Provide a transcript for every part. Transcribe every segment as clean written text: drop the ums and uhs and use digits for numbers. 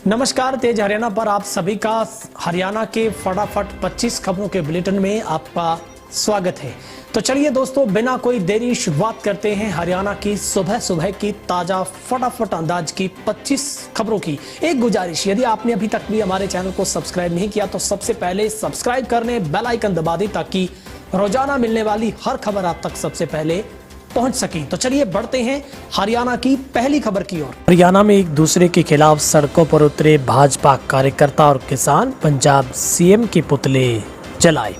नमस्कार, तेज हरियाणा पर आप सभी का हरियाणा के फटाफट 25 खबरों के बुलेटिन में आपका स्वागत है। तो चलिए दोस्तों, बिना कोई देरी शुरुआत करते हैं हरियाणा की सुबह सुबह की ताजा फटाफट अंदाज की 25 खबरों की। एक गुजारिश, यदि आपने अभी तक भी हमारे चैनल को सब्सक्राइब नहीं किया तो सबसे पहले सब्सक्राइब करने, बेल आइकन दबा दें ताकि रोजाना मिलने वाली हर खबर आप तक सबसे पहले पहुंच सके। तो चलिए बढ़ते हैं हरियाणा की पहली खबर की ओर। हरियाणा में एक दूसरे के खिलाफ सड़कों पर उतरे भाजपा कार्यकर्ता और किसान, पंजाब सीएम के पुतले जलाए।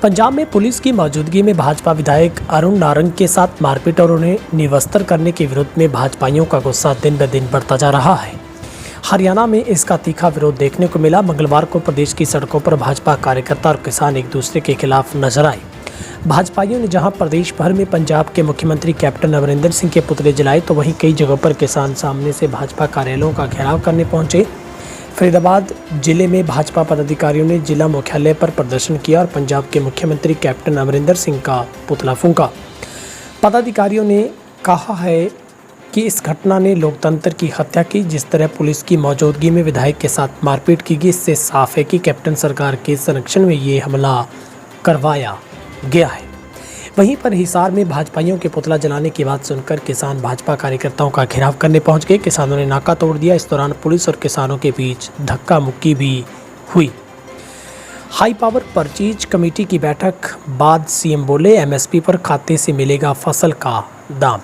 पंजाब में पुलिस की मौजूदगी में भाजपा विधायक अरुण नारंग के साथ मारपीट और उन्हें निवस्त्र करने के विरोध में भाजपाइयों का गुस्सा दिन ब दिन बढ़ता जा रहा है। हरियाणा में इसका तीखा विरोध देखने को मिला। मंगलवार को प्रदेश की सड़कों पर भाजपा कार्यकर्ता और किसान एक दूसरे के खिलाफ नजर आए। भाजपाइयों ने जहां प्रदेश भर में पंजाब के मुख्यमंत्री कैप्टन अमरिंदर सिंह के पुतले जलाए, तो वहीं कई जगहों पर किसान सामने से भाजपा कार्यालयों का घेराव करने पहुंचे। फरीदाबाद जिले में भाजपा पदाधिकारियों ने जिला मुख्यालय पर प्रदर्शन किया और पंजाब के मुख्यमंत्री कैप्टन अमरिंदर सिंह का पुतला फूंका। पदाधिकारियों ने कहा है कि इस घटना ने लोकतंत्र की हत्या की। जिस तरह पुलिस की मौजूदगी में विधायक के साथ मारपीट की गई, इससे साफ है कि कैप्टन सरकार के संरक्षण में ये हमला करवाया गया है। वहीं पर हिसार में भाजपाइयों के पुतला जलाने की बात सुनकर किसान भाजपा कार्यकर्ताओं का घेराव करने पहुंच गए। किसानों ने नाका तोड़ दिया। इस दौरान पुलिस और किसानों के बीच धक्का मुक्की भी हुई। हाई पावर परचेज कमेटी की बैठक बाद सीएम बोले, एमएसपी पर खाते से मिलेगा फसल का दाम।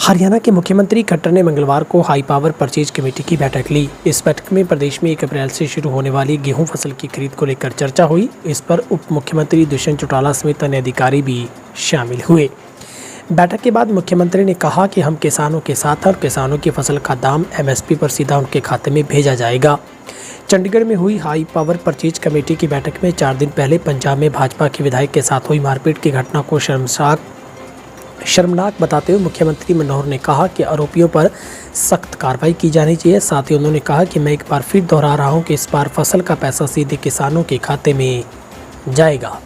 हरियाणा के मुख्यमंत्री खट्टर ने मंगलवार को हाई पावर परचेज कमेटी की बैठक ली। इस बैठक में प्रदेश में 1 अप्रैल से शुरू होने वाली गेहूं फसल की खरीद को लेकर चर्चा हुई। इस पर उप मुख्यमंत्री दुष्यंत चौटाला समेत अन्य अधिकारी भी शामिल हुए। बैठक के बाद मुख्यमंत्री ने कहा कि हम किसानों के साथ हैं और किसानों की फसल का दाम एमएसपी पर सीधा उनके खाते में भेजा जाएगा। चंडीगढ़ में हुई हाई पावर परचेज कमेटी की बैठक में 4 दिन पहले पंजाब में भाजपा के विधायक के साथ हुई मारपीट की घटना को शर्मनाक बताते हुए मुख्यमंत्री मनोहर ने कहा कि आरोपियों पर सख्त कार्रवाई की जानी चाहिए। साथ ही उन्होंने कहा कि मैं एक बार फिर दोहरा रहा हूं कि इस बार फसल का पैसा सीधे किसानों के खाते में जाएगा।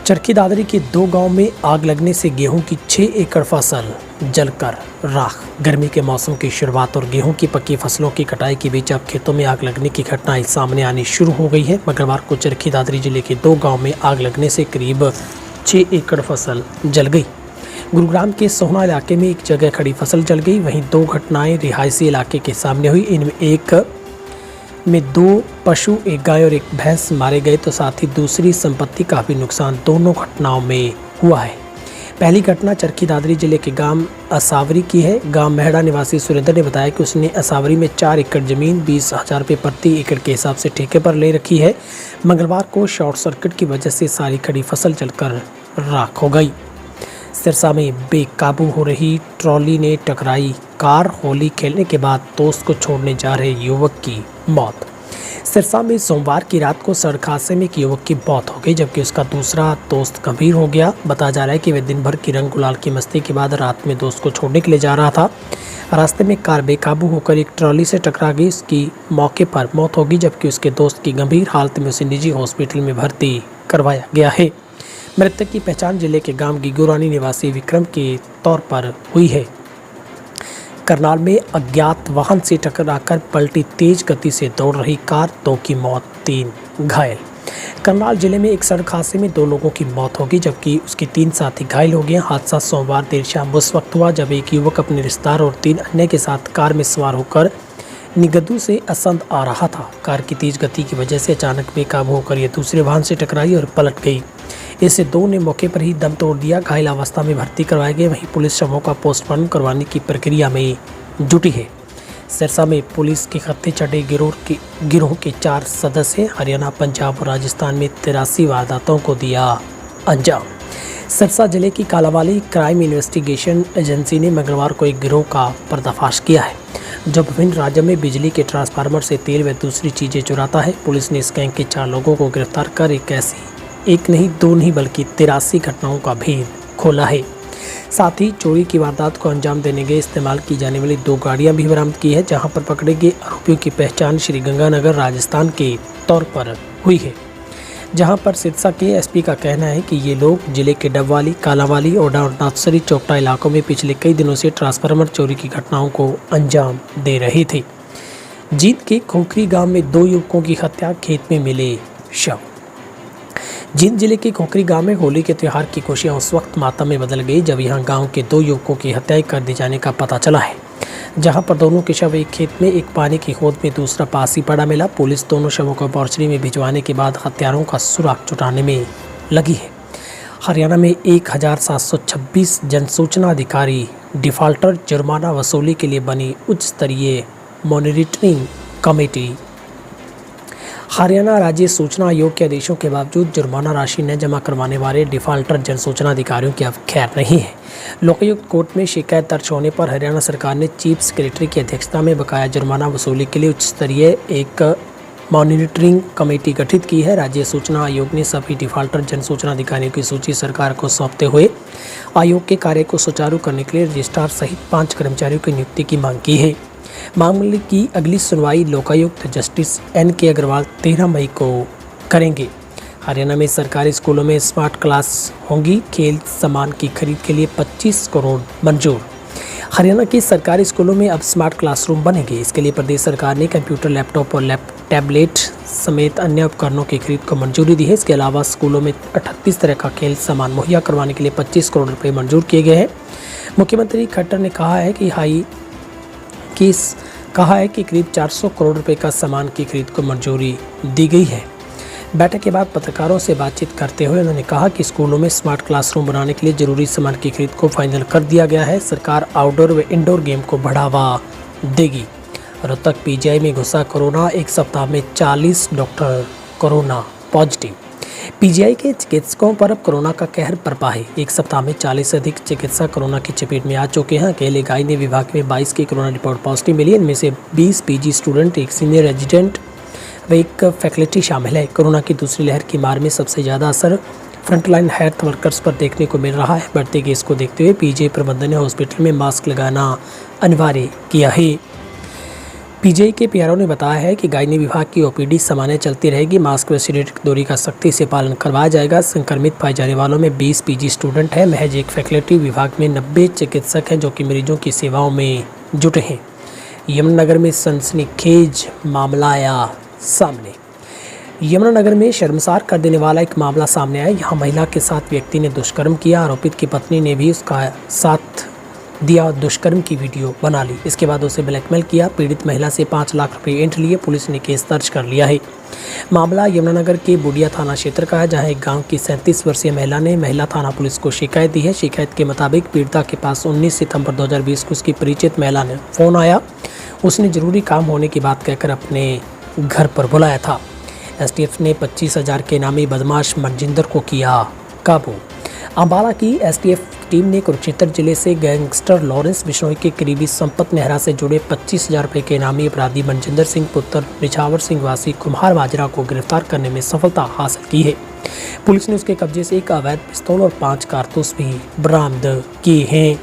चरखी दादरी के 2 गांव में आग लगने से गेहूं की 6 एकड़ फसल जलकर राख। गर्मी के मौसम की शुरुआत और गेहूं की पक्की फसलों की कटाई के बीच अब खेतों में आग लगने की घटनाएं सामने आनी शुरू हो गई है। मंगलवार को चरखी दादरी जिले के 2 गाँव में आग लगने से करीब 6 एकड़ फसल जल गई। गुरुग्राम के सोहना इलाके में एक जगह खड़ी फसल जल गई। वहीं 2 घटनाएं रिहायशी इलाके के सामने हुई। इनमें एक में 2 पशु, 1 गाय और 1 भैंस मारे गए, तो साथ ही दूसरी संपत्ति का भी नुकसान दोनों घटनाओं में हुआ है। पहली घटना चरखी दादरी जिले के गांव असावरी की है। गांव मेहड़ा निवासी सुरेंद्र ने बताया कि उसने असावरी में 4 एकड़ जमीन 20,000 रुपये प्रति एकड़ के हिसाब से ठेके पर ले रखी है। मंगलवार को शॉर्ट सर्किट की वजह से सारी खड़ी फसल जलकर राख हो गई। सिरसा में बेकाबू हो रही ट्रॉली ने टकराई कार। होली खेलने के बाद दोस्त को छोड़ने जा रहे युवक की मौत। सिरसा में सोमवार की रात को सड़क हादसे में एक युवक की मौत हो गई, जबकि उसका दूसरा दोस्त गंभीर हो गया। बताया जा रहा है कि वह दिन भर की रंग गुलाल की मस्ती के बाद रात में दोस्त को छोड़ने के लिए जा रहा था। रास्ते में कार बेकाबू होकर एक ट्रॉली से टकरा गई। उसकी मौके पर मौत हो गई, जबकि उसके दोस्त की गंभीर हालत में उसे निजी हॉस्पिटल में भर्ती करवाया गया है। मृतक की पहचान जिले के गांव गिगुरानी निवासी विक्रम के तौर पर हुई है। करनाल में अज्ञात वाहन से टकराकर पलटी तेज गति से दौड़ रही कार, 2 की मौत, 3 घायल। करनाल जिले में एक सड़क हादसे में 2 लोगों की मौत हो गई, जबकि उसके 3 साथी घायल हो गए। हादसा सोमवार देर शाम उस वक्त हुआ जब एक युवक अपने रिश्तेदार और 3 अन्य के साथ कार में सवार होकर निगद्दू से असंध आ रहा था। कार की तेज गति की वजह से अचानक बेकाबू होकर यह दूसरे वाहन से टकराई और पलट गई। इससे 2 ने मौके पर ही दम तोड़ दिया। घायल अवस्था में भर्ती करवाए गए। वहीं पुलिस शवों का पोस्टमार्टम करवाने की प्रक्रिया में जुटी है। सिरसा में पुलिस के खत्ते चढ़े गिरोह के 4 सदस्य हरियाणा, पंजाब और राजस्थान में 83 वारदातों को दिया अंजाम। सिरसा जिले की कालावाली क्राइम इन्वेस्टिगेशन एजेंसी ने मंगलवार को एक गिरोह का पर्दाफाश किया है, जो विभिन्न राज्यों में बिजली के ट्रांसफार्मर से तेल व दूसरी चीजें चुराता है। पुलिस ने इस गैंग के 4 लोगों को गिरफ्तार कर एक नहीं 2 नहीं बल्कि 83 घटनाओं का भेद खोला है। साथ ही चोरी की वारदात को अंजाम देने के इस्तेमाल की जाने वाली 2 गाड़ियां भी बरामद की है, जहां पर पकड़े गए आरोपियों की पहचान श्रीगंगानगर राजस्थान के तौर पर हुई है। जहां पर सिरसा के एसपी का कहना है कि ये लोग जिले के डबवाली, कालावाली और नाथसरी चौपटा इलाकों में पिछले कई दिनों से ट्रांसफार्मर चोरी की घटनाओं को अंजाम दे रहे थे। जींद के खोखरी गांव में 2 युवकों की हत्या, खेत में मिले शव। जींद जिले के खोखरी गांव में होली के त्यौहार की खुशियां उस वक्त मातम में बदल गई जब यहां गांव के 2 युवकों की हत्या कर दी जाने का पता चला है। जहां पर दोनों के शव एक खेत में, एक पानी की खोद में, दूसरा पास ही पड़ा मिला। पुलिस दोनों शवों को मोर्चरी में भिजवाने के बाद हत्यारों का सुराग जुटाने में लगी है। हरियाणा में 1726 जनसूचना अधिकारी डिफाल्टर जुर्माना वसूली के लिए बनी उच्च स्तरीय मॉनिटरिंग कमेटी। हरियाणा राज्य सूचना आयोग के आदेशों के बावजूद जुर्माना राशि न जमा करवाने वाले डिफाल्टर जनसूचना अधिकारियों की अब खैर नहीं है। लोकायुक्त कोर्ट में शिकायत दर्ज होने पर हरियाणा सरकार ने चीफ सेक्रेटरी की अध्यक्षता में बकाया जुर्माना वसूली के लिए उच्च स्तरीय एक मॉनिटरिंग कमेटी गठित की है। राज्य सूचना आयोग ने सभी डिफाल्टर जनसूचना अधिकारियों की सूची सरकार को सौंपते हुए आयोग के कार्य को सुचारू करने के लिए रजिस्ट्रार सहित 5 कर्मचारियों की नियुक्ति की मांग की है। मामले की अगली सुनवाई लोकायुक्त जस्टिस NK अग्रवाल 13 मई को करेंगे। हरियाणा में सरकारी स्कूलों में स्मार्ट क्लास होंगी। खेल सामान की खरीद के लिए 25 करोड़ मंजूर। हरियाणा के सरकारी स्कूलों में अब स्मार्ट क्लासरूम बनेंगे। इसके लिए प्रदेश सरकार ने कंप्यूटर, लैपटॉप और टैबलेट समेत अन्य उपकरणों की खरीद को मंजूरी दी है। इसके अलावा स्कूलों में 38 तरह का खेल सामान मुहैया करवाने के लिए 25 करोड़ रुपये मंजूर किए गए हैं। मुख्यमंत्री खट्टर ने कहा है कि करीब 400 करोड़ रुपए का सामान की खरीद को मंजूरी दी गई है। बैठक के बाद पत्रकारों से बातचीत करते हुए उन्होंने कहा कि स्कूलों में स्मार्ट क्लासरूम बनाने के लिए जरूरी सामान की खरीद को फाइनल कर दिया गया है। सरकार आउटडोर व इंडोर गेम को बढ़ावा देगी। रोहतक PGI में घुसा कोरोना, एक सप्ताह में 40 डॉक्टर कोरोना पॉजिटिव। PGI के चिकित्सकों पर अब कोरोना का कहर बरपा है। एक सप्ताह में 40 से अधिक चिकित्सक कोरोना की चपेट में आ चुके हैं। अकेले गायनी विभाग में 22 की कोरोना रिपोर्ट पॉजिटिव मिली। इनमें से 20 PG स्टूडेंट, एक सीनियर रेजिडेंट व एक फैकल्टी शामिल है। कोरोना की दूसरी लहर की मार में सबसे ज़्यादा असर फ्रंटलाइन हेल्थ वर्कर्स पर देखने को मिल रहा है। बढ़ते केस को देखते हुए PGI प्रबंधन ने हॉस्पिटल में मास्क लगाना अनिवार्य किया है। PGI के PRO ने बताया है कि गायनी विभाग की OPD सामान्य चलती रहेगी। मास्क व शारीरिक दूरी का सख्ती से पालन करवाया जाएगा। संक्रमित पाए जाने वालों में 20 PG स्टूडेंट हैं। महज एक फैकल्टी विभाग में 90 चिकित्सक हैं जो कि मरीजों की सेवाओं में जुटे हैं। यमुनानगर में सनसनीखेज मामला आया सामने। यमुनानगर में शर्मसार कर देने वाला एक मामला सामने आया। यहाँ महिला के साथ व्यक्ति ने दुष्कर्म किया। आरोपित की पत्नी ने भी उसका साथ दिया, दुष्कर्म की वीडियो बना ली। इसके बाद उसे ब्लैकमेल किया। पीड़ित महिला से 5 लाख रुपए ऐंठ लिए। पुलिस ने केस दर्ज कर लिया है। मामला यमुनानगर के बुडिया थाना क्षेत्र का है, जहां एक गांव की 37 वर्षीय महिला ने महिला थाना पुलिस को शिकायत दी है। शिकायत के मुताबिक पीड़िता के पास 19 सितंबर 2020 को उसकी परिचित महिला ने फ़ोन आया। उसने जरूरी काम होने की बात कहकर अपने घर पर बुलाया था। STF ने 25,000 के इनामी बदमाश मनजिंदर को किया काबू। अम्बाला की STF टीम ने कुरुक्षेत्र जिले से गैंगस्टर लॉरेंस बिश्नोई के करीबी संपत नेहरा से जुड़े 25,000 रुपये के इनामी अपराधी मनजिंदर सिंह पुत्र निछावर सिंह वासी कुम्हार माजरा को गिरफ्तार करने में सफलता हासिल की है। पुलिस ने उसके कब्जे से एक अवैध पिस्तौल और 5 कारतूस भी बरामद किए हैं।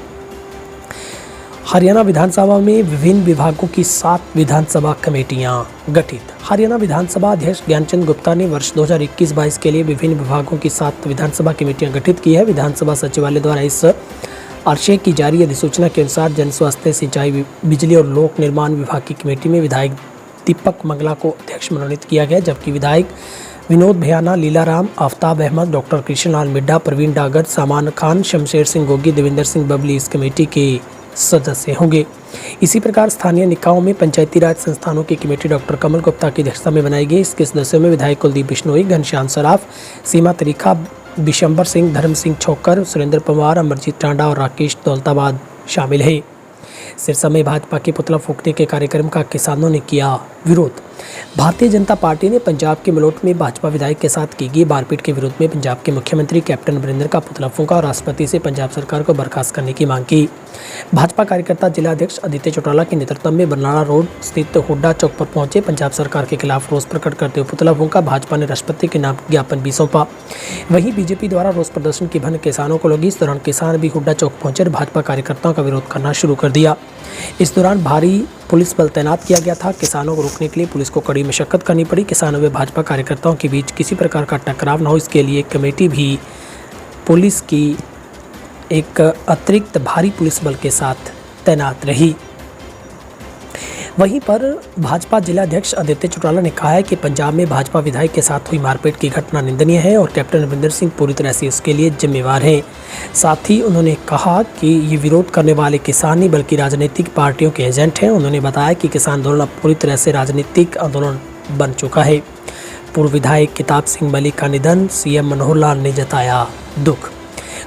हरियाणा विधानसभा में विभिन्न विभागों की 7 विधानसभा कमेटियां गठित। हरियाणा विधानसभा अध्यक्ष ज्ञानचंद गुप्ता ने वर्ष 2021-22 के लिए विभिन्न विभागों की 7 विधानसभा कमेटियां गठित की है। विधानसभा सचिवालय द्वारा इस आशय की जारी अधिसूचना के अनुसार जन स्वास्थ्य, सिंचाई, बिजली और लोक निर्माण विभाग की कमेटी में विधायक दीपक मंगला को अध्यक्ष मनोनीत किया गया, जबकि विधायक विनोद भयाना, लीलाराम, आफ्ताब अहमद, डॉक्टर कृष्णलाल मिड्डा, प्रवीण डागर, सामान खान, शमशेर सिंह गोगी, देवेंद्र सिंह बबली इस कमेटी के सदस्य होंगे। इसी प्रकार स्थानीय निकायों में पंचायती राज संस्थानों की कमेटी डॉक्टर कमल गुप्ता की अध्यक्षता में बनाई गई। इसके सदस्यों में विधायक कुलदीप बिश्नोई, घनश्याम सराफ, सीमा तरीखा, बिशंबर सिंह, धर्म सिंह छोकर, सुरेंद्र पवार, अमरजीत टांडा और राकेश दौलताबाद शामिल है। सिरसा में भाजपा के पुतला फूंकने के कार्यक्रम का किसानों ने किया विरोध। भारतीय जनता पार्टी ने पंजाब के मलोट में भाजपा विधायक के साथ की गई मारपीट के विरोध में पंजाब के मुख्यमंत्री कैप्टन अमरिंदर का पुतला फूंका और राष्ट्रपति से पंजाब सरकार को बर्खास्त करने की मांग की। भाजपा कार्यकर्ता जिला अध्यक्ष आदित्य चौटाला के नेतृत्व में बरनाला रोड स्थित हुड्डा चौक पर पहुंचे। पंजाब सरकार के खिलाफ रोष प्रकट करते हुए पुतला फूंका। भाजपा ने राष्ट्रपति के नाम ज्ञापन भी सौंपा। वहीं बीजेपी द्वारा रोष प्रदर्शन की भनक किसानों को लगी। इस दौरान किसान भी हुड्डा चौक पहुंचे और भाजपा कार्यकर्ताओं का विरोध करना शुरू कर दिया। इस दौरान भारी पुलिस बल तैनात किया गया था। किसानों को रोकने के लिए पुलिस को कड़ी मशक्कत करनी पड़ी। किसानों व भाजपा कार्यकर्ताओं के बीच किसी प्रकार का टकराव न हो, इसके लिए कमेटी भी पुलिस की एक अतिरिक्त भारी पुलिस बल के साथ तैनात रही। वहीं पर भाजपा जिलाध्यक्ष आदित्य चौटाला ने कहा है कि पंजाब में भाजपा विधायक के साथ हुई मारपीट की घटना निंदनीय है और कैप्टन अमरिंदर सिंह पूरी तरह से इसके लिए जिम्मेवार हैं। साथ ही उन्होंने कहा कि ये विरोध करने वाले किसान नहीं बल्कि राजनीतिक पार्टियों के एजेंट हैं। उन्होंने बताया कि किसान आंदोलन अब पूरी तरह से राजनीतिक आंदोलन बन चुका है। पूर्व विधायक किताब सिंह मलिक का निधन, सीएम मनोहर लाल ने जताया दुख।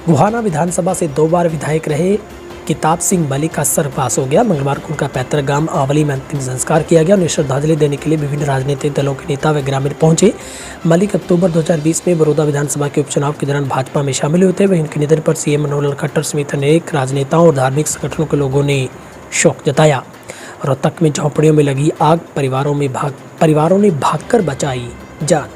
गोहाना विधानसभा से 2 बार विधायक रहे किताब सिंह मलिक का सर्वपास हो गया। मंगलवार को उनका पैतृक गांव आवली में अंतिम संस्कार किया गया। उन्हें श्रद्धांजलि देने के लिए विभिन्न राजनीतिक दलों के नेता व ग्रामीण पहुंचे। मलिक अक्टूबर 2020 में बड़ौदा विधानसभा के उपचुनाव के दौरान भाजपा में शामिल हुए थे। वहीं उनके निधन पर सीएम मनोहर लाल खट्टर समेत अनेक राजनेताओं और धार्मिक संगठनों के लोगों ने शोक जताया। रोहतक में झोंपड़ियों में लगी आग, परिवारों ने भागकर बचाई जान।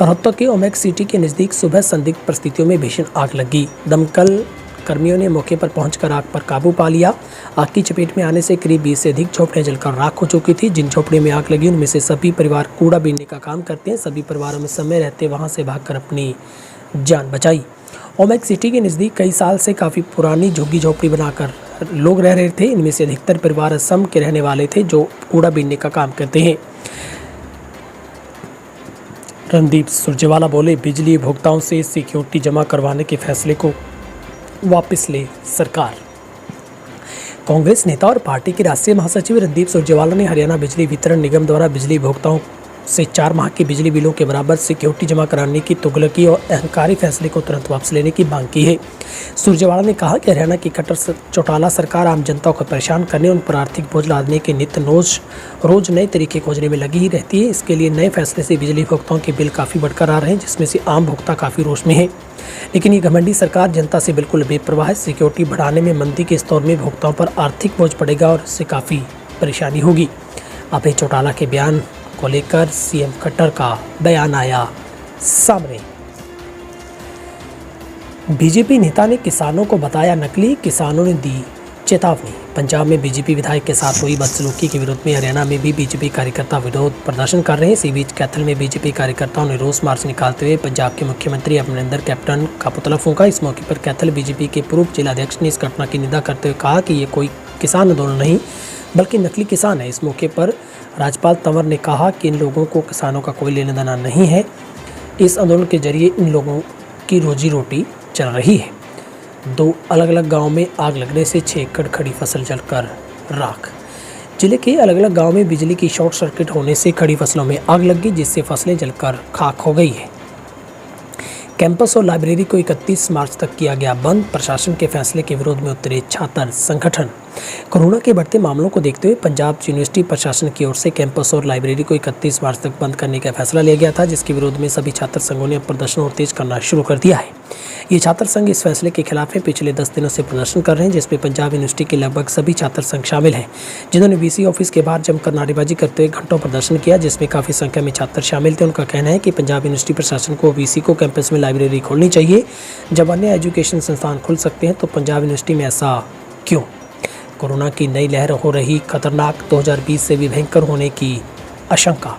रोहतक के ओमेक सिटी के नज़दीक सुबह संदिग्ध परिस्थितियों में भीषण आग लगी। दमकल कर्मियों ने मौके पर पहुंचकर आग पर काबू पा लिया। आग की चपेट में आने से करीब 20 से अधिक झोपड़ियां जलकर राख हो चुकी थी। जिन झोपड़ियों में आग लगी उनमें से सभी परिवार कूड़ा बीनने का काम करते हैं। सभी परिवारों में समय रहते वहां से भागकर अपनी जान बचाई। ओमेक सिटी के नज़दीक कई साल से काफ़ी पुरानी झुग्गी झोपड़ी बनाकर लोग रह रहे थे। इनमें से अधिकतर परिवार असम के रहने वाले थे जो कूड़ा बीनने का काम करते हैं। रणदीप सुरजेवाला बोले, बिजली उपभोक्ताओं से सिक्योरिटी जमा करवाने के फैसले को वापस ले सरकार। कांग्रेस नेता और पार्टी के राष्ट्रीय महासचिव रणदीप सुरजेवाला ने हरियाणा बिजली वितरण निगम द्वारा बिजली उपभोक्ताओं से 4 माह के बिजली बिलों के बराबर सिक्योरिटी जमा कराने की तुगलकी और अहंकारी फैसले को तुरंत वापस लेने की मांग की है। सुरजेवाला ने कहा कि हरियाणा की खट्टर चौटाला सरकार आम जनता को परेशान करने, उन पर आर्थिक बोझ लादने के नित्य रोज नए तरीके खोजने में लगी ही रहती है। इसके लिए नए फैसले से बिजली उपभोक्ताओं के बिल काफ़ी बढ़कर आ रहे हैं, जिसमें से आम भोक्ता काफ़ी रोष में है। लेकिन ये घमंडी सरकार जनता से बिल्कुल बेपरवाह है। सिक्योरिटी बढ़ाने में मंदी के इस दौर में भोक्ताओं पर आर्थिक बोझ पड़ेगा और इससे काफ़ी परेशानी होगी। अभय चौटाला के बयान को लेकर सीएम खट्टर का बयान आया सामने। बीजेपी नेता ने किसानों को बताया नकली, किसानों ने दी चेतावनी। पंजाब में बीजेपी विधायक के साथ हुई बदसलूकी के विरोध में हरियाणा में भी बीजेपी कार्यकर्ता विरोध प्रदर्शन कर रहे हैं। इसी बीच कैथल में बीजेपी कार्यकर्ताओं ने रोष मार्च निकालते हुए पंजाब के मुख्यमंत्री अमरिंदर कैप्टन का पुतला फूंका। इस मौके पर कैथल बीजेपी के पूर्व जिलाध्यक्ष ने इस घटना की निंदा करते हुए कहा कि ये कोई किसान आंदोलन नहीं बल्कि नकली किसान है। इस मौके पर राज्यपाल तंवर ने कहा कि इन लोगों को किसानों का कोई लेना देना नहीं है। इस आंदोलन के जरिए इन लोगों की रोजी रोटी चल रही है। 2 अलग अलग गांव में आग लगने से 6 एकड़ खड़ी फसल जलकर राख। जिले के अलग अलग गांव में बिजली की शॉर्ट सर्किट होने से खड़ी फसलों में आग लग गई, जिससे फसलें जलकर खाक हो गई है। कैंपस और लाइब्रेरी को 31 मार्च तक किया गया बंद। प्रशासन के फैसले के विरोध में उतरे छात्र संगठन। कोरोना के बढ़ते मामलों को देखते हुए पंजाब यूनिवर्सिटी प्रशासन की ओर से कैंपस और लाइब्रेरी को 31 मार्च तक बंद करने का फैसला लिया गया था, जिसके विरोध में सभी छात्र संघों ने प्रदर्शन और तेज करना शुरू कर दिया है। ये छात्र संघ इस फैसले के खिलाफ है। पिछले 10 दिनों से प्रदर्शन कर रहे हैं, जिसमें पंजाब यूनिवर्सिटी के लगभग सभी छात्र संघ शामिल हैं, जिन्होंने वीसी ऑफिस के बाहर जमकर नारेबाजी करते हुए घंटों प्रदर्शन किया, जिसमें काफ़ी संख्या में छात्र शामिल थे। उनका कहना है कि पंजाब यूनिवर्सिटी प्रशासन को वीसी को कैंपस में लाइब्रेरी खोलनी चाहिए। जब अन्य एजुकेशन संस्थान खुल सकते हैं तो पंजाब यूनिवर्सिटी में ऐसा क्यों? कोरोना की नई लहर हो रही खतरनाक, 2020 से भी भयंकर होने की आशंका।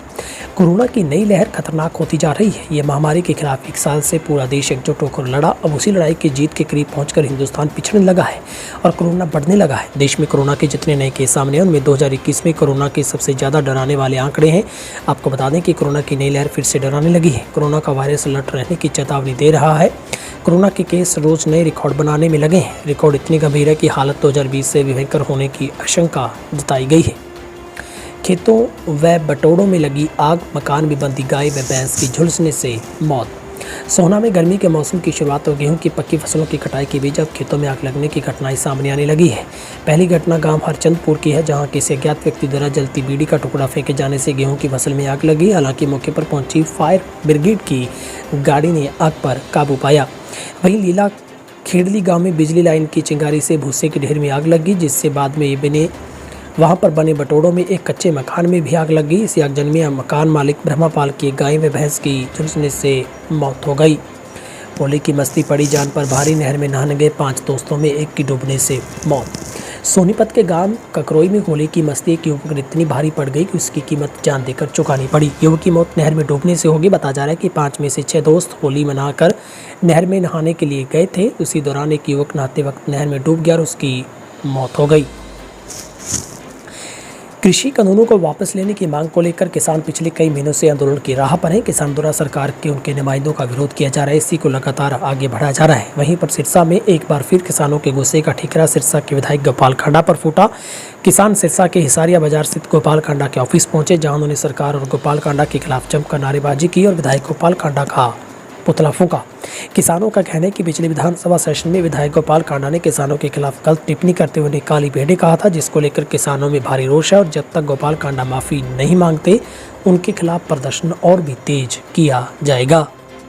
कोरोना की नई लहर खतरनाक होती जा रही है। ये महामारी के खिलाफ 1 साल से पूरा देश एकजुट होकर लड़ा। अब उसी लड़ाई की जीत के करीब पहुंचकर हिंदुस्तान पिछड़ने लगा है और कोरोना बढ़ने लगा है। देश में कोरोना के जितने नए केस सामने हैं उनमें 2021 में कोरोना के सबसे ज़्यादा डराने वाले आंकड़े हैं। आपको बता दें कि कोरोना की नई लहर फिर से डराने लगी है। कोरोना का वायरस अलर्ट रहने की चेतावनी दे रहा है। कोरोना के केस रोज नए रिकॉर्ड बनाने में लगे हैं। रिकॉर्ड इतनी गंभीर है कि हालत 2020 से भी भयंकर होने की आशंका जताई गई है। खेतों व बटोड़ों में लगी आग, मकान में बंधी गाय व भैंस की झुलसने से मौत। सोहना में गर्मी के मौसम की शुरुआत और गेहूं की पक्की फसलों की कटाई के बीच अब खेतों में आग लगने की घटनाएं सामने आने लगी है। पहली घटना गांव हरचंदपुर की है, जहां किसी अज्ञात व्यक्ति द्वारा जलती बीड़ी का टुकड़ा फेंके जाने से गेहूं की फसल में आग लगी। हालांकि मौके पर पहुंची फायर ब्रिगेड की गाड़ी ने आग पर काबू पाया। वहीं लीला खेड़ली गाँव में बिजली लाइन की चिंगारी से भूसे के ढेर में आग लगी, जिससे बाद में वहां पर बने बटोड़ों में एक कच्चे मकान में भी आग लग गई। इस आगजनी में मकान मालिक ब्रह्मापाल की गाय व भैंस की झुलसने से मौत हो गई। होली की मस्ती पड़ी जान पर भारी नहर में नहाने गए 5 दोस्तों में एक की डूबने से मौत। सोनीपत के गांव ककरोई में होली की मस्ती एक युवक इतनी भारी पड़ गई कि उसकी कीमत जान देकर चुकानी पड़ी। युवक की मौत नहर में डूबने से होगी। बताया जा रहा है कि 5 में से 6 दोस्त होली मनाकर नहर में नहाने के लिए गए थे। उसी दौरान एक युवक नहाते वक्त नहर में डूब गया और उसकी मौत हो गई। कृषि कानूनों को वापस लेने की मांग को लेकर किसान पिछले कई महीनों से आंदोलन की राह पर हैं। किसान द्वारा सरकार के उनके नुमाइंदों का विरोध किया जा रहा है, इसी को लगातार आगे बढ़ाया जा रहा है। वहीं पर सिरसा में एक बार फिर किसानों के गुस्से का ठीकरा सिरसा के विधायक गोपाल कांडा पर फूटा। किसान सिरसा के हिसारिया बाजार स्थित गोपाल कांडा के ऑफिस पहुंचे, जहां उन्होंने सरकार और गोपाल कांडा के खिलाफ जमकर नारेबाजी की और विधायक गोपाल कांडा का पुतला फूंका। किसानों का कहना है कि पिछले विधानसभा सेशन में विधायक गोपाल कांडा ने किसानों के खिलाफ गलत टिप्पणी करते हुए उन्हें काली भेड़े कहा था, जिसको लेकर किसानों में भारी रोष है और जब तक गोपाल कांडा माफी नहीं मांगते उनके खिलाफ प्रदर्शन और भी तेज किया जाएगा।